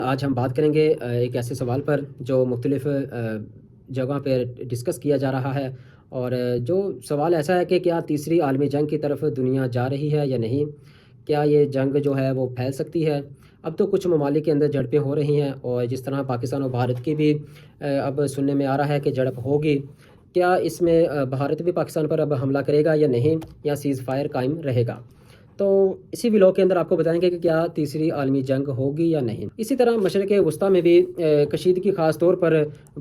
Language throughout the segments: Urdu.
آج ہم بات کریں گے ایک ایسے سوال پر جو مختلف جگہوں پہ ڈسکس کیا جا رہا ہے، اور جو سوال ایسا ہے کہ کیا تیسری عالمی جنگ کی طرف دنیا جا رہی ہے یا نہیں؟ کیا یہ جنگ جو ہے وہ پھیل سکتی ہے؟ اب تو کچھ ممالک کے اندر جھڑپیں ہو رہی ہیں، اور جس طرح پاکستان اور بھارت کی بھی اب سننے میں آ رہا ہے کہ جھڑپ ہوگی۔ کیا اس میں بھارت بھی پاکستان پر اب حملہ کرے گا یا نہیں، یا سیز فائر قائم رہے گا؟ تو اسی ولاگ کے اندر آپ کو بتائیں گے کہ کیا تیسری عالمی جنگ ہوگی یا نہیں۔ اسی طرح مشرق وسطیٰ میں بھی کشیدگی خاص طور پر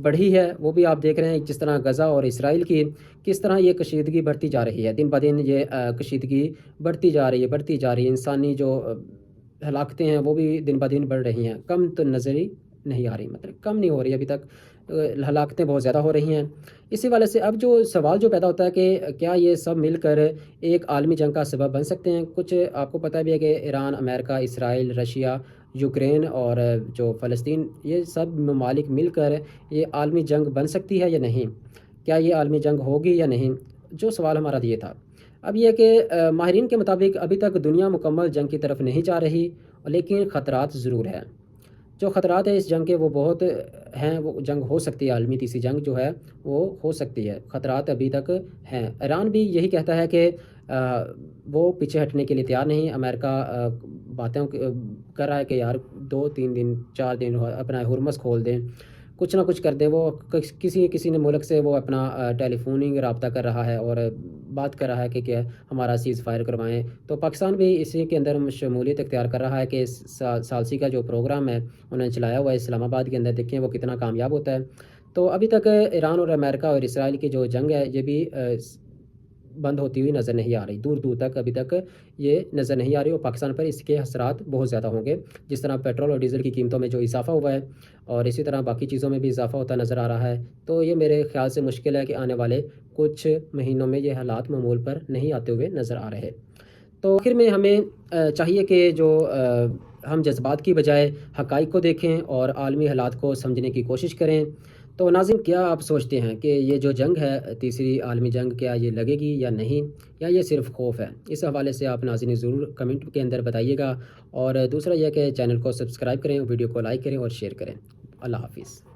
بڑھی ہے، وہ بھی آپ دیکھ رہے ہیں، جس طرح غزہ اور اسرائیل کی کس طرح یہ کشیدگی بڑھتی جا رہی ہے، دن بدن یہ کشیدگی بڑھتی جا رہی ہے۔ انسانی جو ہلاکتیں ہیں وہ بھی دن بدن بڑھ رہی ہیں، کم تو نظر ہی نہیں آ رہی، مطلب کم نہیں ہو رہی ابھی تک، ہلاکتیں بہت زیادہ ہو رہی ہیں۔ اسی والے سے اب جو سوال جو پیدا ہوتا ہے کہ کیا یہ سب مل کر ایک عالمی جنگ کا سبب بن سکتے ہیں؟ کچھ آپ کو پتہ بھی ہے کہ ایران، امریکہ، اسرائیل، رشیا، یوکرین اور جو فلسطین، یہ سب ممالک مل کر یہ عالمی جنگ بن سکتی ہے یا نہیں؟ کیا یہ عالمی جنگ ہوگی یا نہیں؟ جو سوال ہمارا یہ تھا۔ اب یہ کہ ماہرین کے مطابق ابھی تک دنیا مکمل جنگ کی طرف نہیں جا رہی، لیکن خطرات ضرور ہیں۔ جو خطرات ہیں اس جنگ کے وہ بہت ہیں، وہ جنگ ہو سکتی ہے، عالمی تیسری جنگ جو ہے وہ ہو سکتی ہے، خطرات ابھی تک ہیں۔ ایران بھی یہی کہتا ہے کہ وہ پیچھے ہٹنے کے لیے تیار نہیں۔ امریکہ باتیں کر رہا ہے کہ یار 2-3 دن 4 دن اپنا ہرمز کھول دیں، کچھ نہ کچھ کر دیں۔ وہ کسی نے ملک سے وہ اپنا ٹیلی فوننگ رابطہ کر رہا ہے اور بات کر رہا ہے کہ کیا ہمارا سیز فائر کروائیں۔ تو پاکستان بھی اسی کے اندر شمولیت اختیار کر رہا ہے کہ ثالثی کا جو پروگرام ہے انہوں نے چلایا ہوا ہے اسلام آباد کے اندر، دیکھیں وہ کتنا کامیاب ہوتا ہے۔ تو ابھی تک ایران اور امریکہ اور اسرائیل کی جو جنگ ہے یہ بھی بند ہوتی ہوئی نظر نہیں آ رہی، دور دور تک ابھی تک یہ نظر نہیں آ رہی، اور پاکستان پر اس کے اثرات بہت زیادہ ہوں گے، جس طرح پیٹرول اور ڈیزل کی قیمتوں میں جو اضافہ ہوا ہے اور اسی طرح باقی چیزوں میں بھی اضافہ ہوتا نظر آ رہا ہے۔ تو یہ میرے خیال سے مشکل ہے کہ آنے والے کچھ مہینوں میں یہ حالات معمول پر نہیں آتے ہوئے نظر آ رہے۔ تو آخر میں ہمیں چاہیے کہ جو ہم جذبات کی بجائے حقائق کو دیکھیں اور عالمی حالات کو سمجھنے کی کوشش کریں۔ تو ناظرین، کیا آپ سوچتے ہیں کہ یہ جو جنگ ہے تیسری عالمی جنگ، کیا یہ لگے گی یا نہیں، یا یہ صرف خوف ہے؟ اس حوالے سے آپ ناظرین ضرور کمنٹ کے اندر بتائیے گا، اور دوسرا یہ کہ چینل کو سبسکرائب کریں، ویڈیو کو لائک کریں اور شیئر کریں۔ اللہ حافظ۔